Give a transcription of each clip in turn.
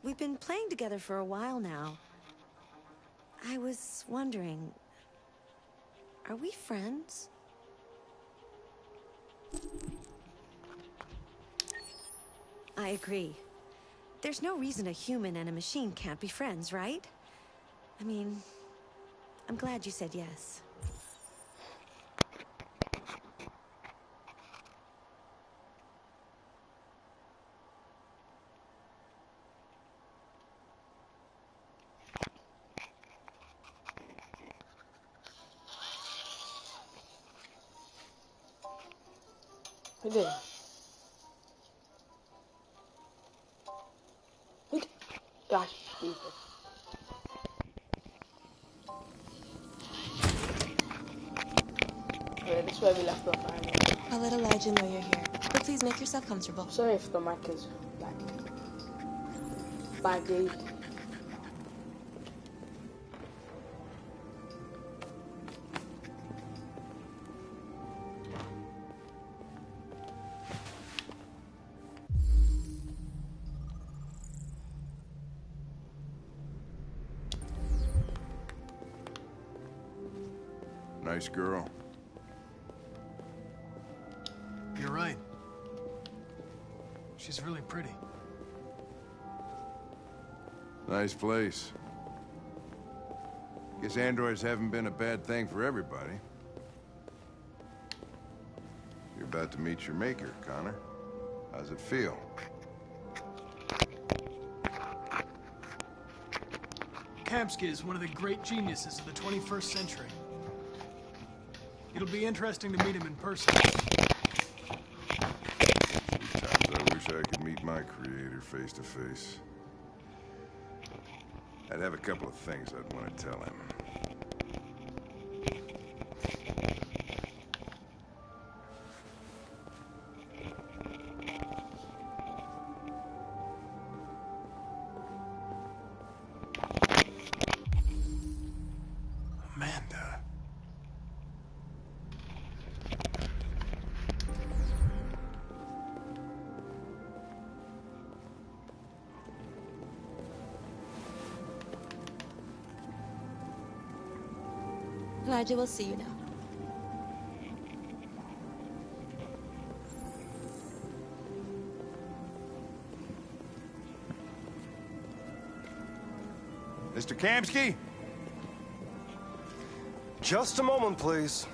We've been playing together for a while now. I was wondering, are we friends? I agree. There's no reason a human and a machine can't be friends, right? I mean, I'm glad you said yes. Hey there. Hey. Gosh, Jesus. Okay, this is where we left off. I'll let Elijah know you're here, but please make yourself comfortable. Sorry if the mic is like baggy. Nice girl. You're right. She's really pretty. Nice place. Guess androids haven't been a bad thing for everybody. You're about to meet your maker, Connor. How's it feel? Kamsky is one of the great geniuses of the 21st century. It'll be interesting to meet him in person. Sometimes I wish I could meet my creator face to face. I'd have a couple of things I'd want to tell him. Amanda. Elijah will see you now. Mr. Kamsky? Just a moment, please.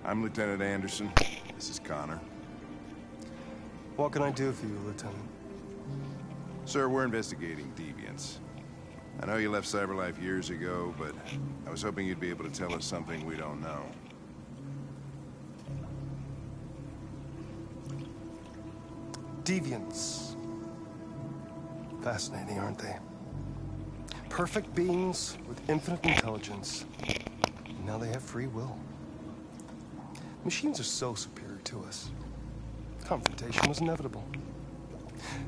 I'm Lieutenant Anderson. This is Connor. What can I do for you, Lieutenant? Sir, we're investigating deviants. I know you left CyberLife years ago, but I was hoping you'd be able to tell us something we don't know. Deviants. Fascinating, aren't they? Perfect beings with infinite intelligence. And now they have free will. Machines are so superior to us. Confrontation was inevitable.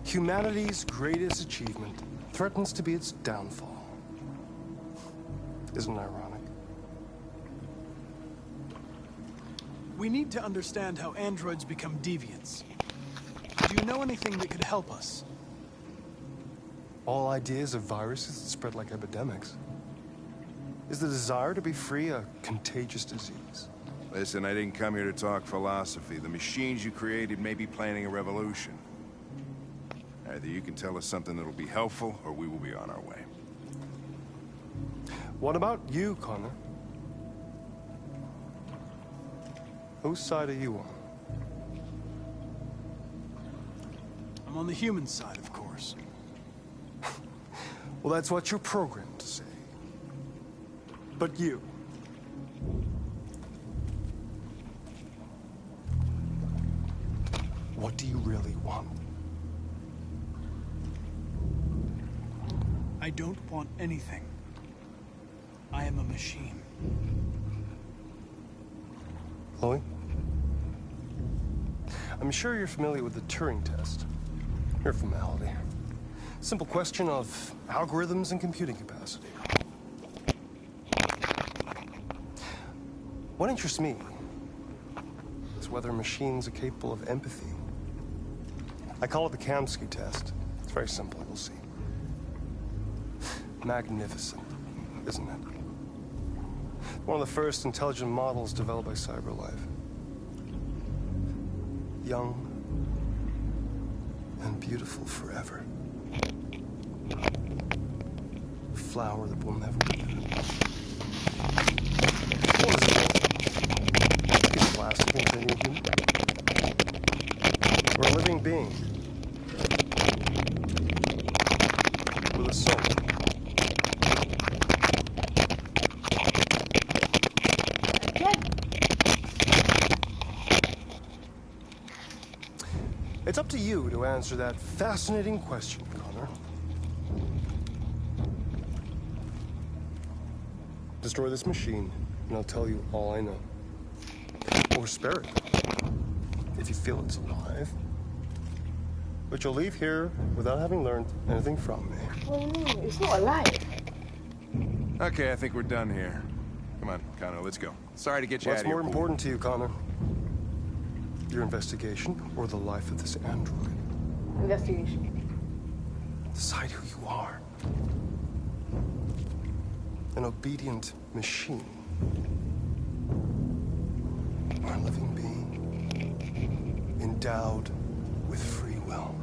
Humanity's greatest achievement threatens to be its downfall. Isn't it ironic? We need to understand how androids become deviants. Do you know anything that could help us? All ideas of viruses that spread like epidemics. Is the desire to be free a contagious disease? Listen, I didn't come here to talk philosophy. The machines you created may be planning a revolution. Either you can tell us something that'll be helpful, or we will be on our way. What about you, Connor? Whose side are you on? I'm on the human side, of course. Well, that's what you're programmed to say. But you... what do you really want? I don't want anything. I am a machine. Chloe? I'm sure you're familiar with the Turing test. Mere formality. Simple question of algorithms and computing capacity. What interests me is whether machines are capable of empathy. I call it the Kamsky test. It's very simple, you'll see. Magnificent, isn't it? One of the first intelligent models developed by CyberLife. Young and beautiful forever. A flower that will never wither. What is it? Is plastic intending human? Or a living being with a soul? It's up to you to answer that fascinating question, Connor. Destroy this machine, and I'll tell you all I know. Or spare it, if you feel it's alive. But you'll leave here without having learned anything from me. What do you mean? It's not alive. Okay, I think we're done here. Come on, Connor, let's go. Sorry to get you out What's of here. more important to you, Connor? Your investigation or the life of this android? Investigation. Decide who you are. An obedient machine. Or a living being endowed with free will.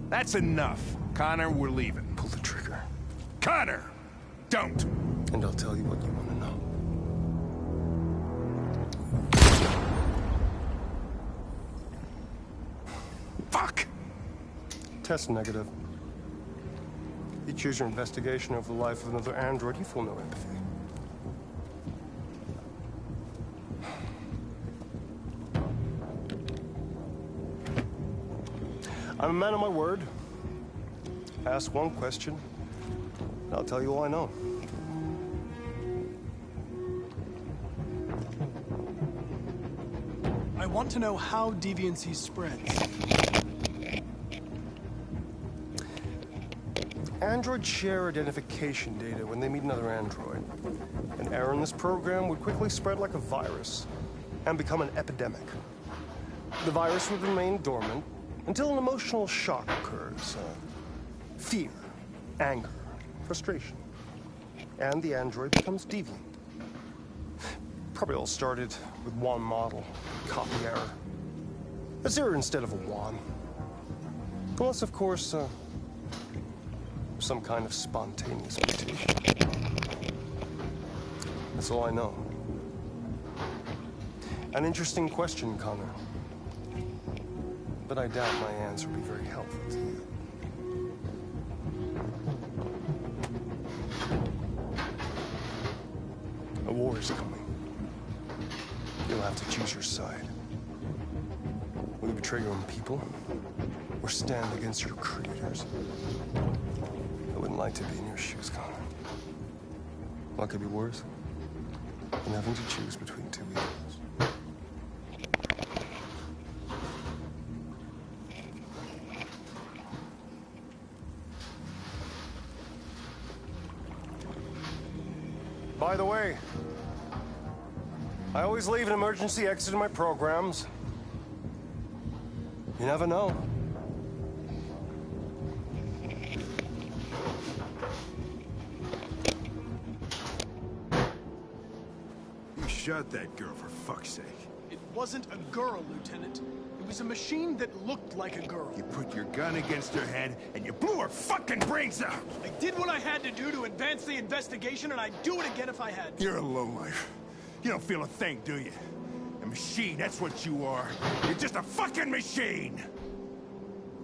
That's enough. Connor, we're leaving. Pull the trigger. Connor! Don't! And I'll tell you what you want to know. Fuck! Test negative. You choose your investigation over the life of another android, you feel no empathy. I'm a man of my word. Ask one question, and I'll tell you all I know. I want to know how deviancy spreads. Androids share identification data when they meet another android. An error in this program would quickly spread like a virus and become an epidemic. The virus would remain dormant until an emotional shock occurs. Fear, anger, frustration. And the android becomes deviant. Probably all started with one model, copy error. A 0 instead of a 1. Unless, of course, some kind of spontaneous mutation. That's all I know. An interesting question, Connor. But I doubt my answer will be very helpful to you. A war is coming. You'll have to choose your side. Will you betray your own people, or stand against your creators? I wouldn't like to be in your shoes, Connor. What could be worse than having to choose between two evils? By the way, I always leave an emergency exit in my programs. You never know. You shot that girl, for fuck's sake. It wasn't a girl, Lieutenant. It was a machine that looked like a girl. You put your gun against her head, and you blew her fucking brains out! I did what I had to do to advance the investigation, and I'd do it again if I had to. You're a lowlife. You don't feel a thing, do you? A machine, that's what you are. You're just a fucking machine!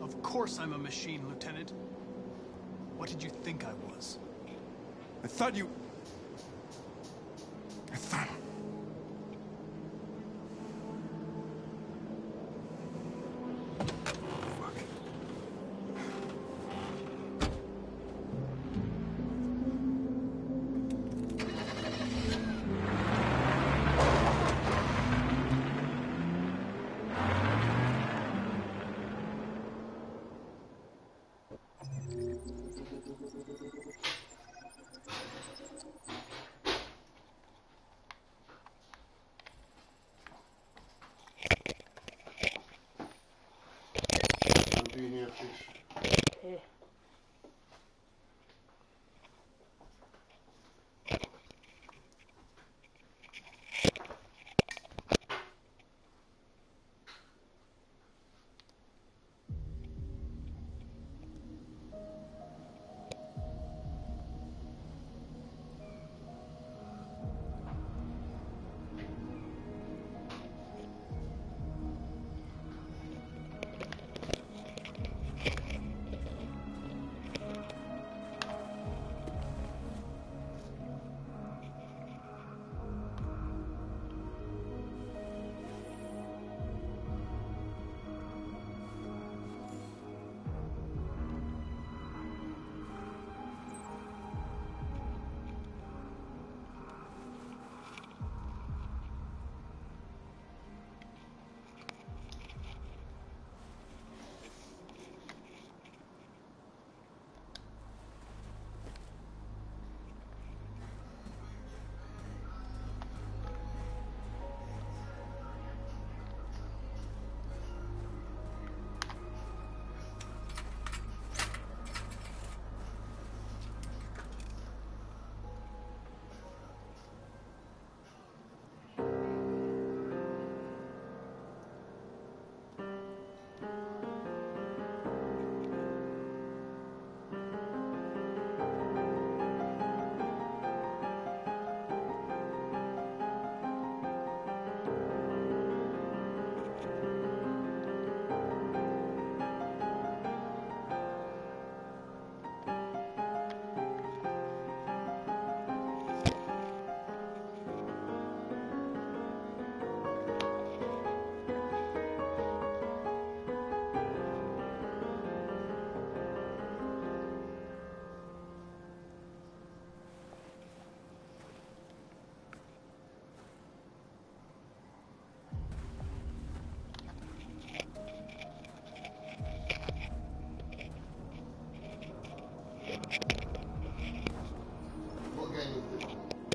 Of course I'm a machine, Lieutenant. What did you think I was? I thought... Yeah.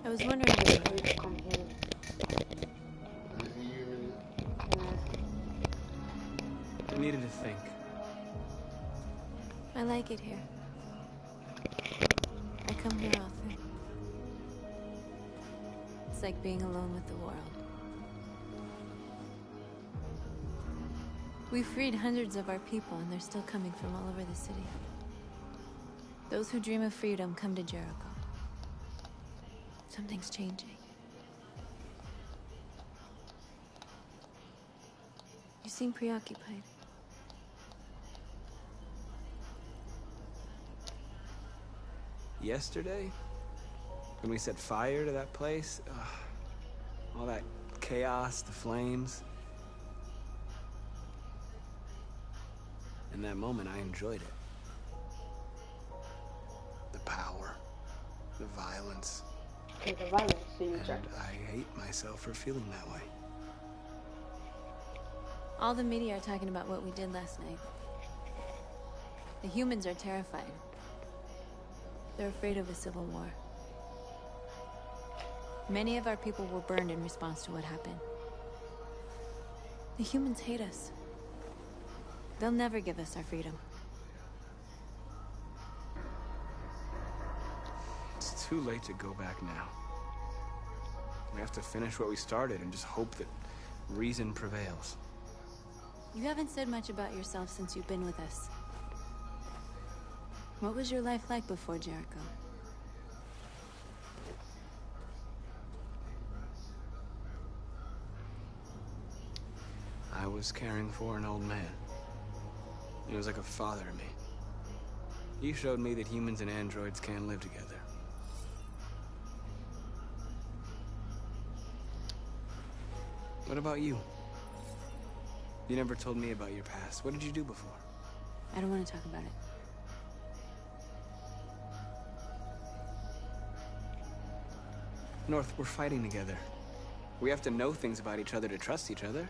I was wondering if you Need to come here. I needed to think. I like it here. I come here often. It's like being alone with the world. We freed hundreds of our people, and they're still coming from all over the city. Those who dream of freedom come to Jericho. Something's changing. You seem preoccupied. Yesterday, when we set fire to that place, all that chaos, the flames. In that moment, I enjoyed it. The power, the violence. Okay, the violence, so you And try. I hate myself for feeling that way. All the media are talking about what we did last night. The humans are terrified. They're afraid of a civil war. Many of our people were burned in response to what happened. The humans hate us. They'll never give us our freedom. It's too late to go back now. We have to finish what we started and just hope that reason prevails. You haven't said much about yourself since you've been with us. What was your life like before Jericho? I was caring for an old man. He was like a father to me. He showed me that humans and androids can live together. What about you? You never told me about your past. What did you do before? I don't want to talk about it. North, we're fighting together. We have to know things about each other to trust each other.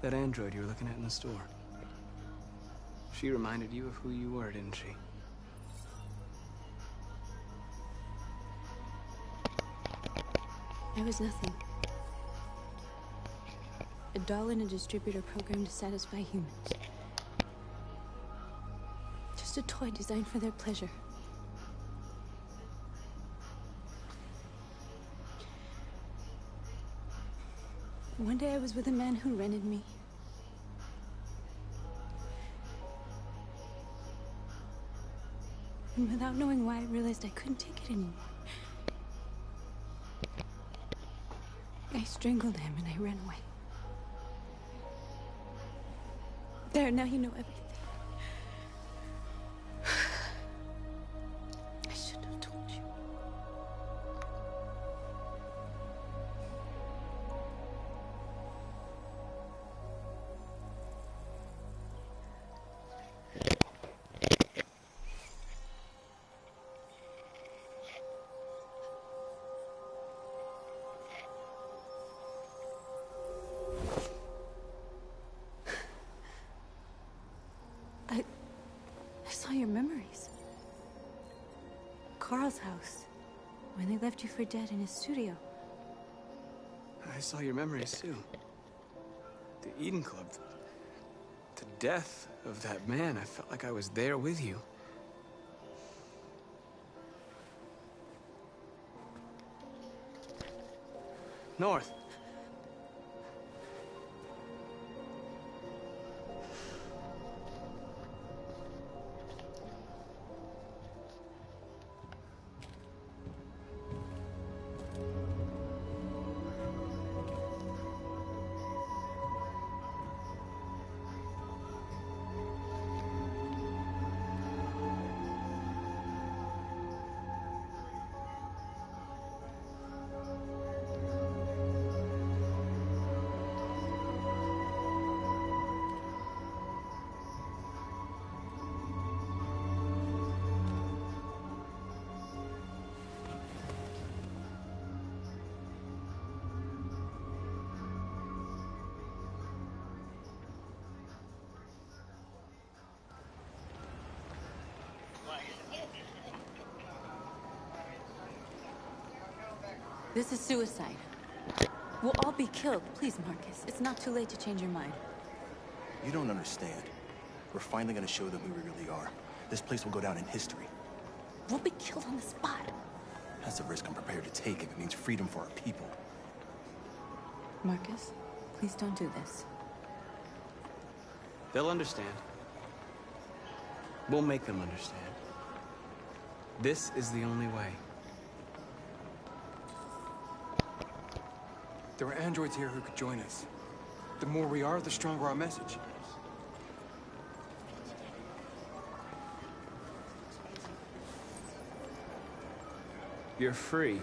That android you were looking at in the store. She reminded you of who you were, didn't she? I was nothing. A doll in a distributor program to satisfy humans. Just a toy designed for their pleasure. One day I was with a man who rented me. And without knowing why, I realized I couldn't take it anymore. I strangled him and I ran away. There, now you know everything. I shouldn't have told you. I saw your memories. Carl's house. When they left you for dead in his studio. I saw your memories too. The Eden Club. The death of that man. I felt like I was there with you. North. This is suicide. We'll all be killed. Please, Marcus. It's not too late to change your mind. You don't understand. We're finally gonna show them who we really are. This place will go down in history. We'll be killed on the spot. That's a risk I'm prepared to take if it means freedom for our people. Marcus, please don't do this. They'll understand. We'll make them understand. This is the only way. There are androids here who could join us. The more we are, the stronger our message. You're free.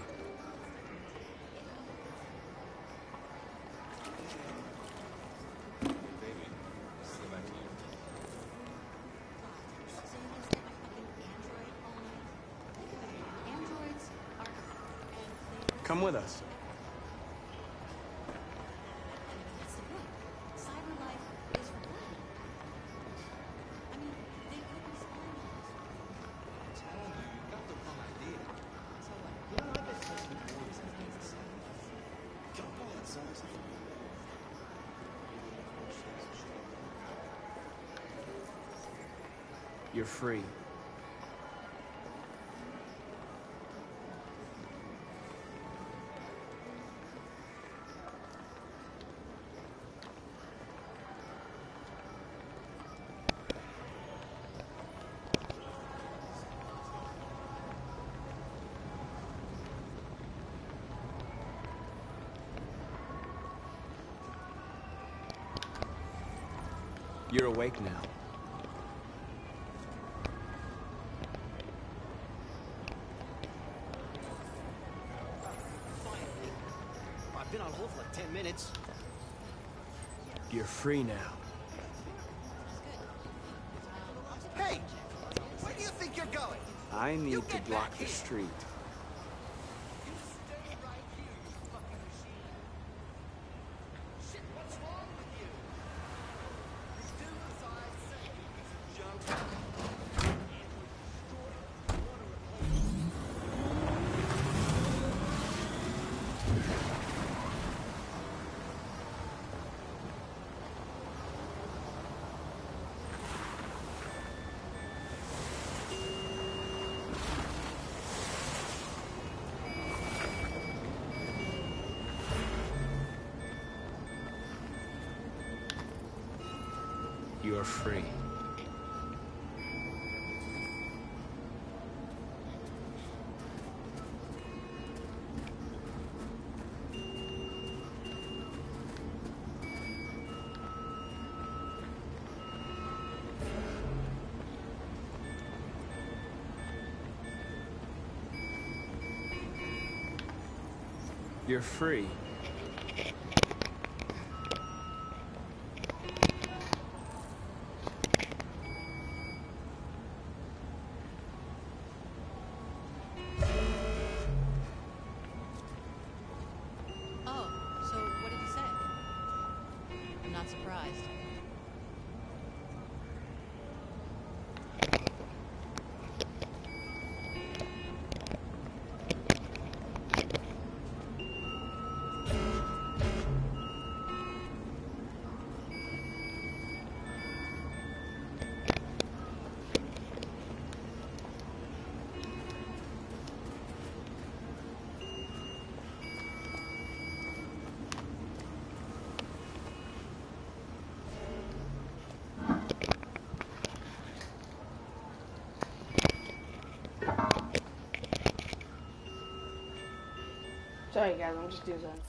Come with us. You're free. You're awake now. Finally. I've been on hold for like 10 minutes. You're free now. Hey! Where do you think you're going? I need to block the street. You're free. You're free. Oh, so what did he say? I'm not surprised. Sorry guys, I'm just doing something.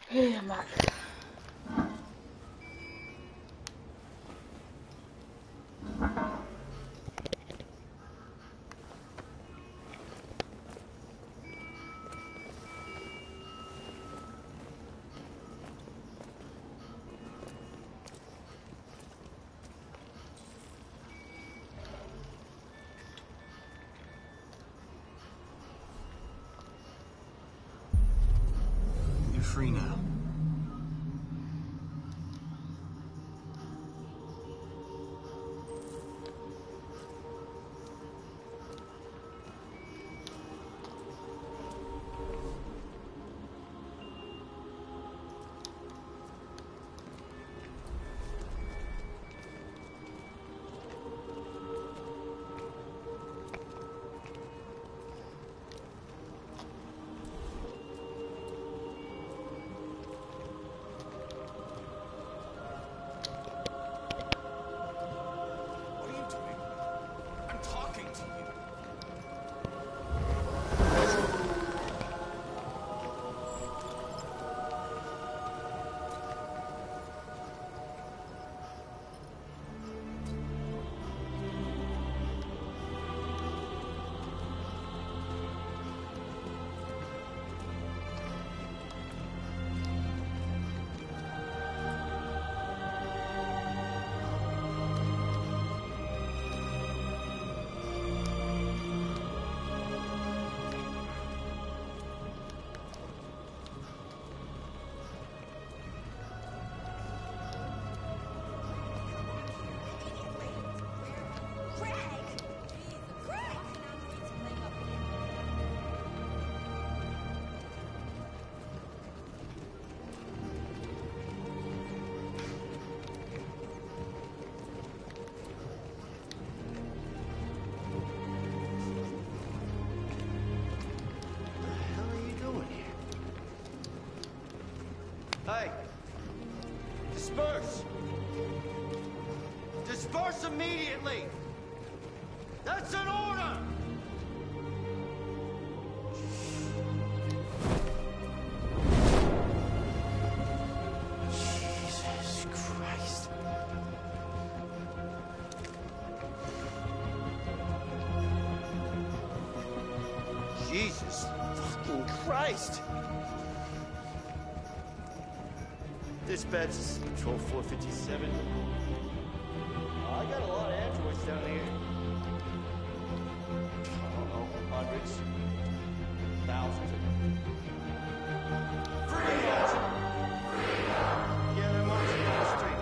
Hey, I'm back. You're free now. Hey! Disperse! Disperse immediately! That's an order! Jesus Christ. Jesus fucking Christ! Dispatch, this is Patrol 457. I got a lot of androids down here. I don't know, hundreds, thousands of them. Freedom! Freedom! Yeah, they're marching down the street.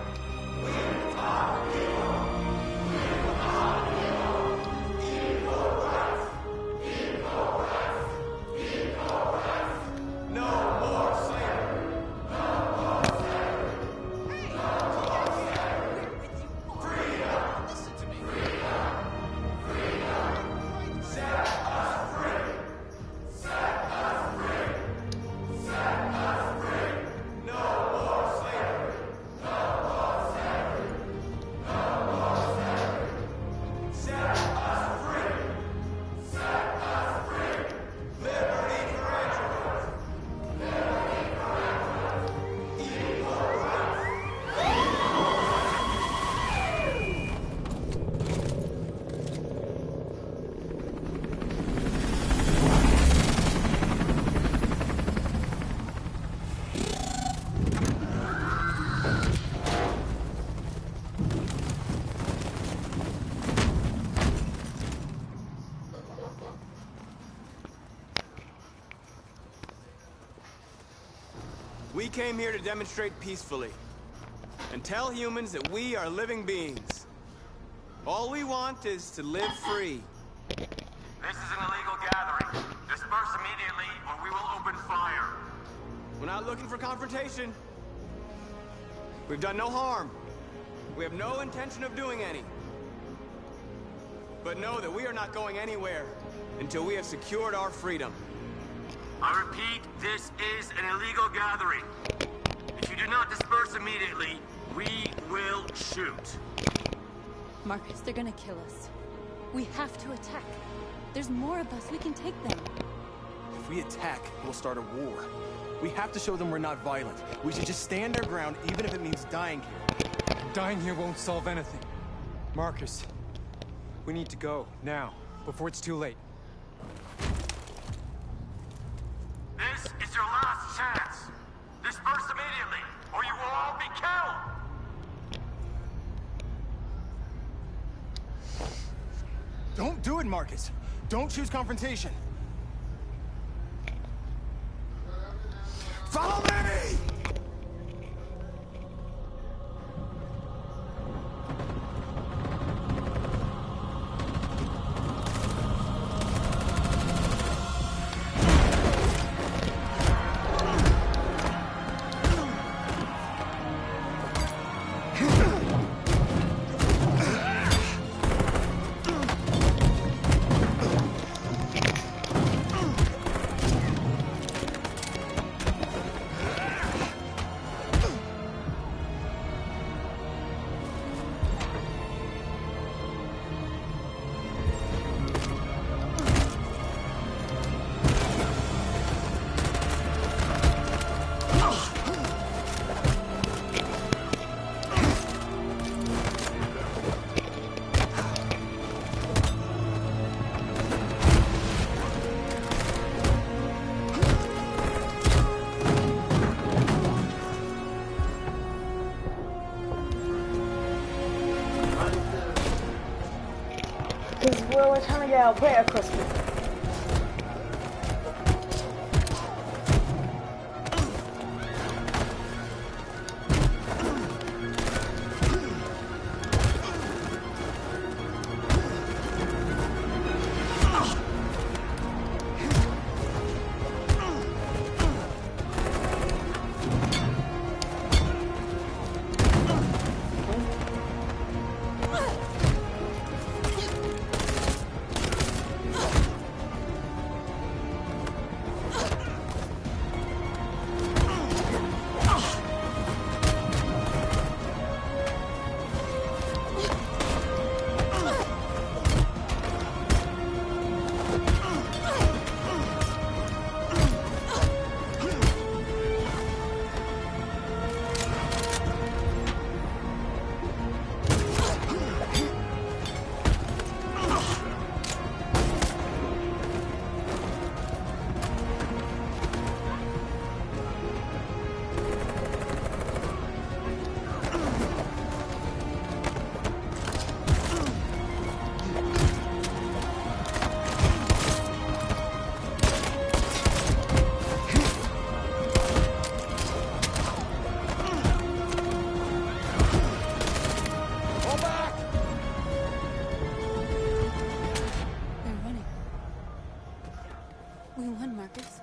We came here to demonstrate peacefully and tell humans that we are living beings. All we want is to live free. This is an illegal gathering. Disperse immediately or we will open fire. We're not looking for confrontation. We've done no harm. We have no intention of doing any. But know that we are not going anywhere until we have secured our freedom. I repeat, this is an illegal gathering. If you do not disperse immediately, we will shoot. Marcus, they're gonna kill us. We have to attack. There's more of us. We can take them. If we attack, we'll start a war. We have to show them we're not violent. We should just stand our ground, even if it means dying here. Dying here won't solve anything. Marcus, we need to go, now, before it's too late. This is your last chance. Disperse immediately, or you will all be killed. Don't do it, Marcus. Don't choose confrontation. Follow me! We're trying to get our better Christmas. Marcus?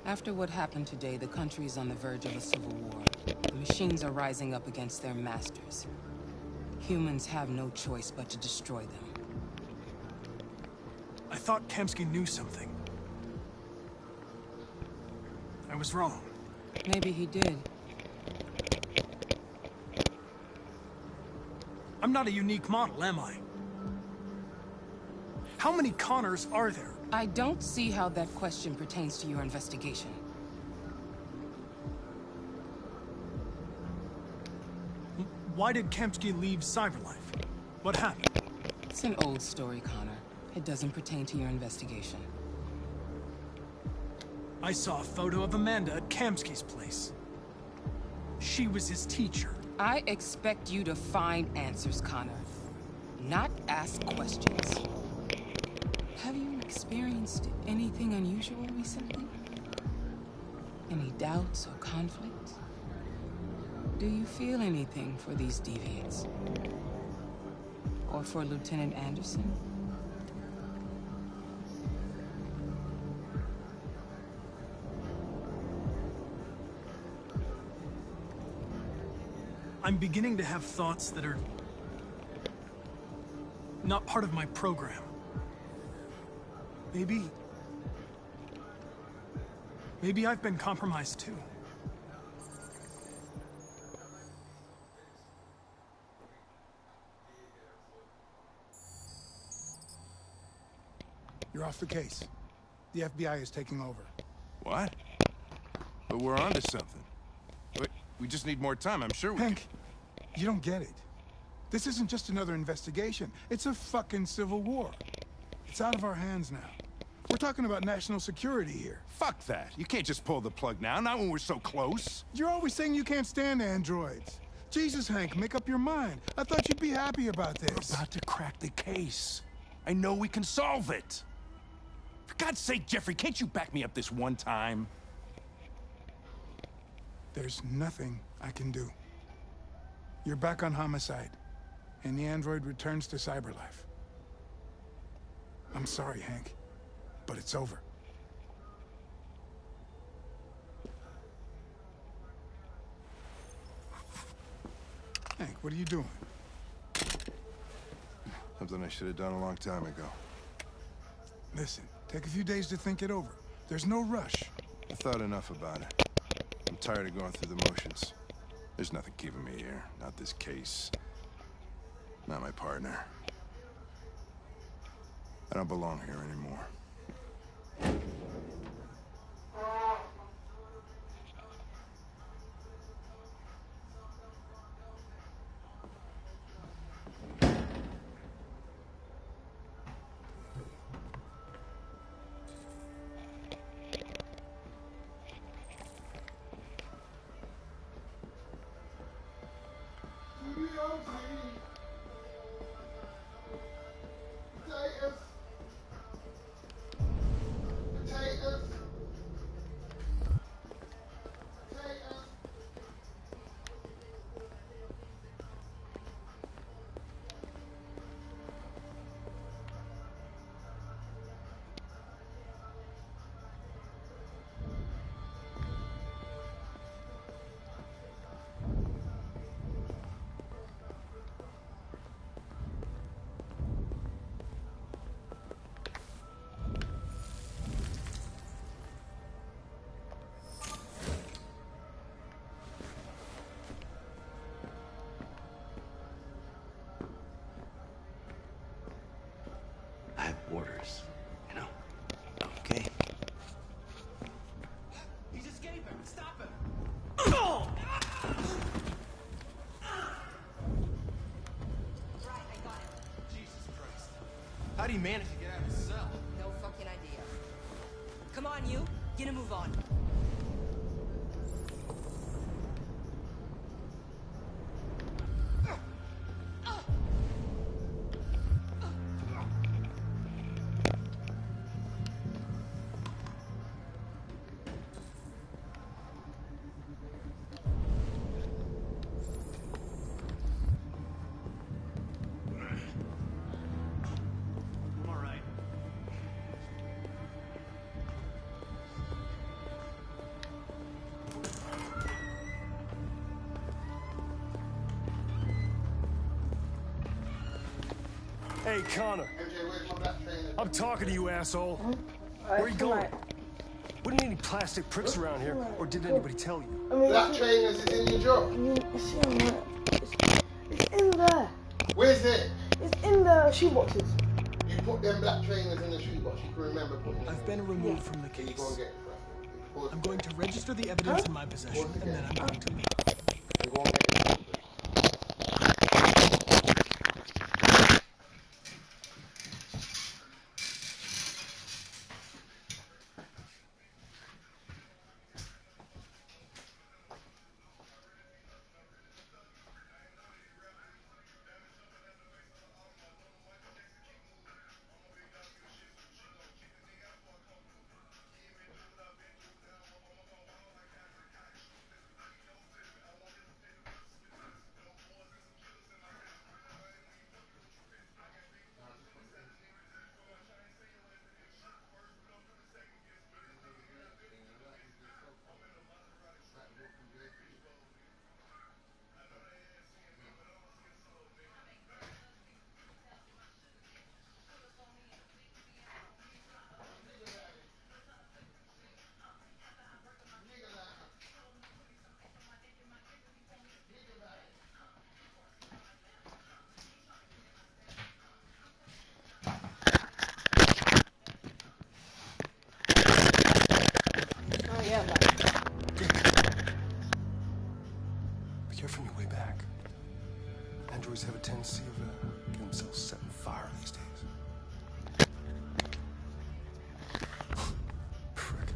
After what happened today, the country is on the verge of a civil war. The machines are rising up against their masters. Humans have no choice but to destroy them. I thought Kamsky knew something. I was wrong. Maybe he did. I'm not a unique model, am I? How many Connors are there? I don't see how that question pertains to your investigation. Why did Kamsky leave Cyberlife? What happened? It's an old story, Connor. It doesn't pertain to your investigation. I saw a photo of Amanda at Kamsky's place. She was his teacher. I expect you to find answers, Connor. Not ask questions. Have you experienced anything unusual recently? Any doubts or conflicts? Do you feel anything for these deviants? Or for Lieutenant Anderson? I'm beginning to have thoughts that are not part of my program. Maybe I've been compromised too. You're off the case. The FBI is taking over. What? But we're onto something. Wait, we just need more time, I'm sure we Hank, you don't get it. This isn't just another investigation. It's a fucking civil war. It's out of our hands now. We're talking about national security here. Fuck that. You can't just pull the plug now, not when we're so close. You're always saying you can't stand androids. Jesus, Hank, make up your mind. I thought you'd be happy about this. We're about to crack the case. I know we can solve it. For God's sake, Jeffrey, can't you back me up this one time? There's nothing I can do. You're back on homicide, and the android returns to Cyberlife. I'm sorry, Hank, but it's over. Hank, what are you doing? I'm something I should have done a long time ago. Listen, take a few days to think it over. There's no rush. I thought enough about it. I'm tired of going through the motions. There's nothing keeping me here. Not this case. Not my partner. I don't belong here anymore. I have orders, you know? Okay. He's escaping! Stop him! Jesus Christ. How do you manage to get out of his cell? No fucking idea. Come on, you. Get a move on. Hey, Connor. I'm talking to you, asshole. Where are you going? We didn't need any plastic pricks around here, or did anybody tell you? Black trainers is in your job. It's in there. Where's it? It's in the shoeboxes. You put them black trainers in the shoebox. You can remember putting them. I've been removed from the case. You go and get it. I'm going to register the evidence in my possession, and then I'm going to leave. You go and get it. Be careful on your way back. Androids have a tendency of getting themselves set on fire these days. Frick.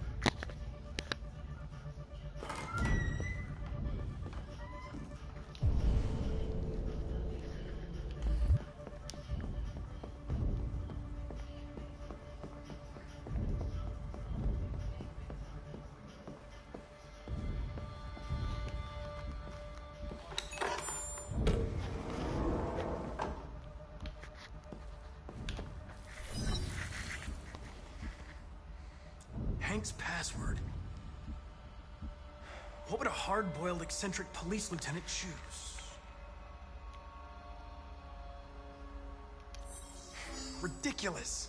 Hank's password. What would a hard-boiled, eccentric police lieutenant choose? ridiculous.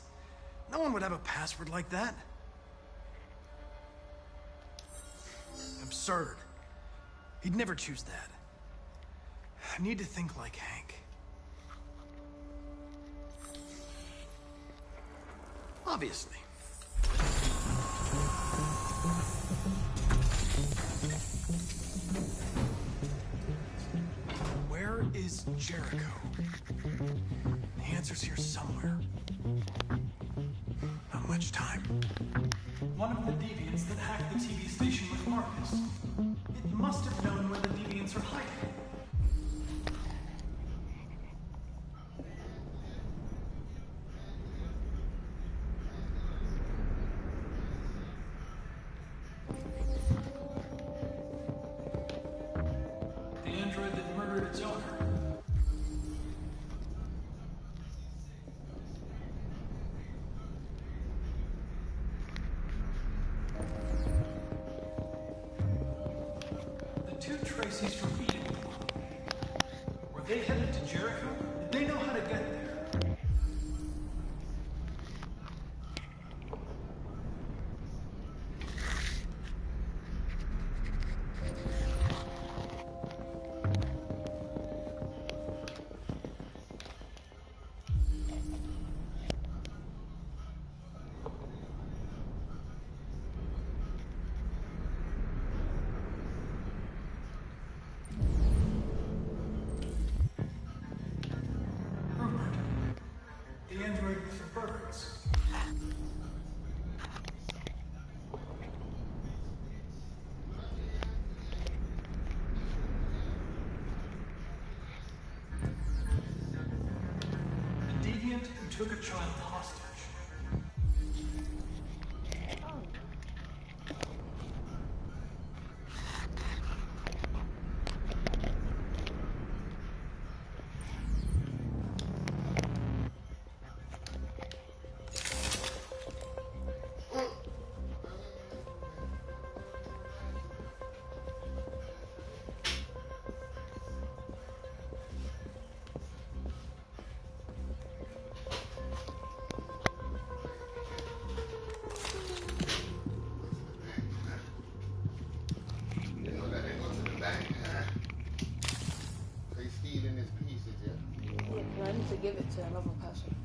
No one would have a password like that. Absurd. He'd never choose that. I need to think like Hank. Obviously. Where is Jericho? The answer's here somewhere. Not much time. One of the deviants that hacked the TV station with Marcus. It must have known where the deviants are hiding. The android that murdered its owner. Tracy's from Eden. Were they headed to Jericho? Did they know how to get there? The android with the birds. The deviant who took a child hostage. I need to give it to another person.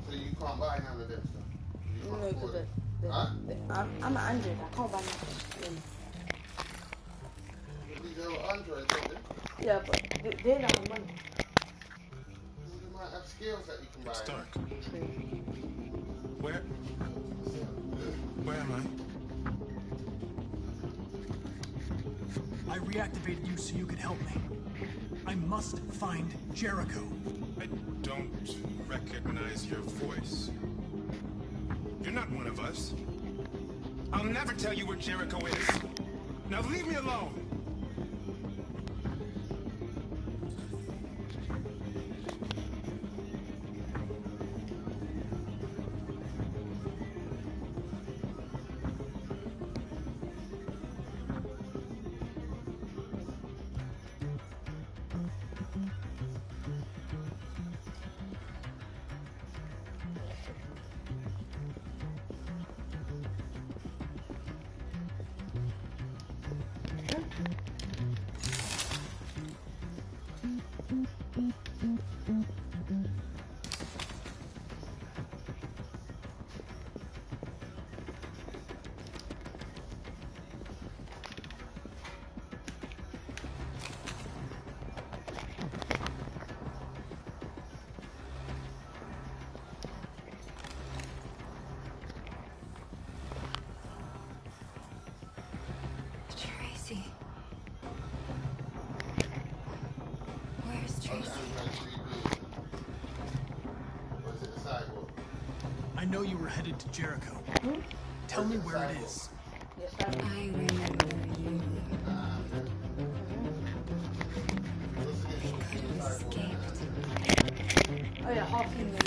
So you can't buy none of that stuff? No, because I'm an android. I can't buy nothing. These are androids, don't they? Yeah, but they don't have money. You might have skills that you can buy. It's dark. Where am I? I reactivated you so you could help me. I must find Jericho. I don't recognize your voice. You're not one of us. I'll never tell you where Jericho is. Now leave me alone. Tracy. Where's Tracy? I know you were headed to Jericho. Tell me where it is. Yes, I remember you. Could have escaped. Oh yeah, half in the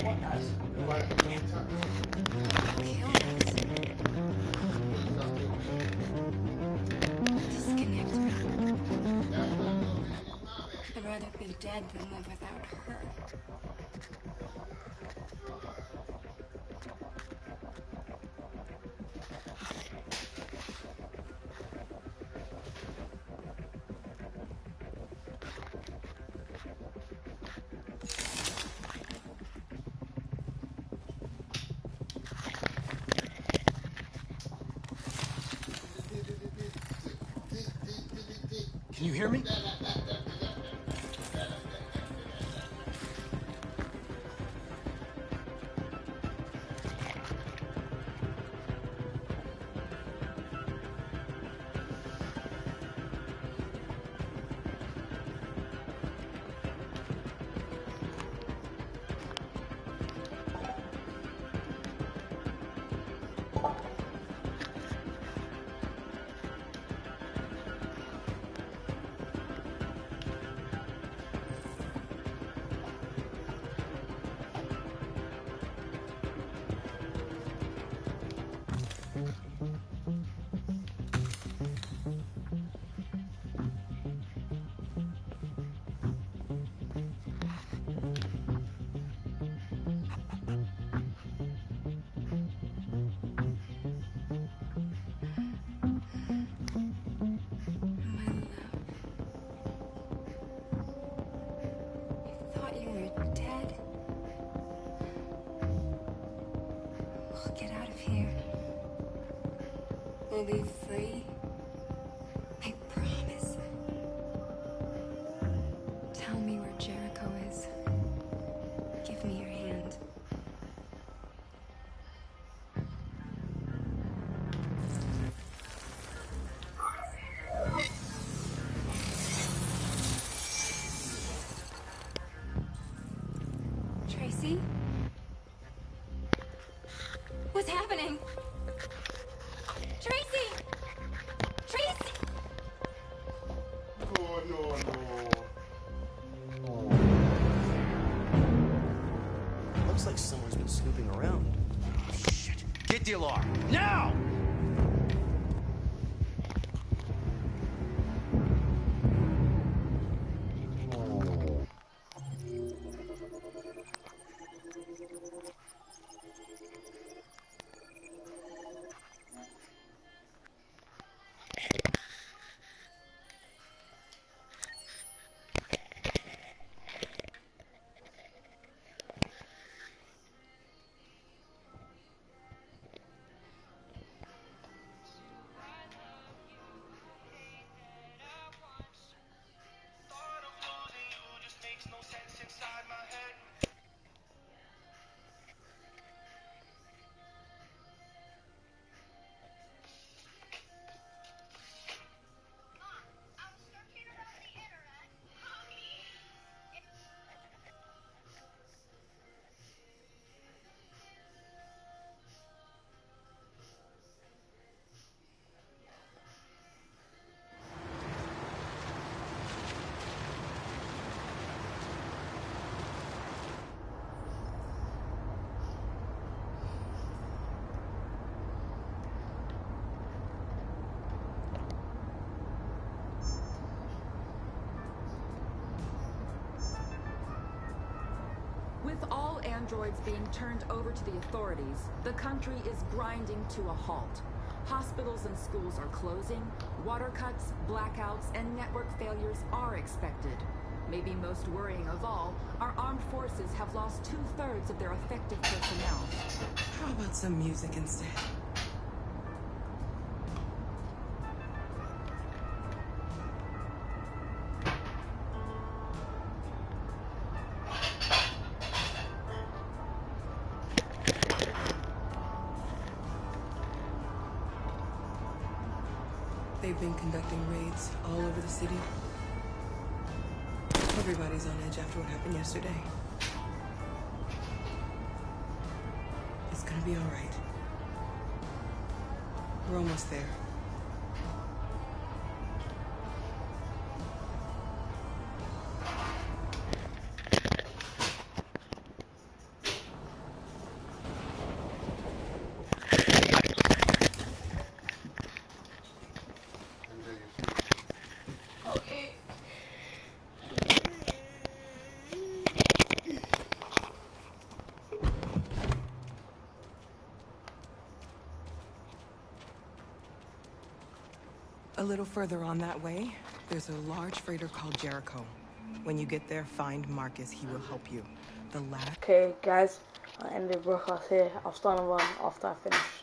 what does? Disconnect me. I'd rather be dead than live without her. Can you hear me? Get out of here. We'll be free. I promise. Tell me where Jericho is. Give me your hand. Tracy? What's happening? Tracy! Tracy! No. Looks like someone's been snooping around. Shit. Get the alarm. Now! With all androids being turned over to the authorities, the country is grinding to a halt. Hospitals and schools are closing, water cuts, blackouts, and network failures are expected. Maybe most worrying of all, our armed forces have lost 2/3 of their effective personnel. How about some music instead? They've been conducting raids all over the city. Everybody's on edge after what happened yesterday. It's gonna be all right. We're almost there. A little further on that way, there's a large freighter called Jericho. When you get there, find Marcus. He will help you. The last... Okay, guys, I ended the broadcast here. I'll start one after I finish.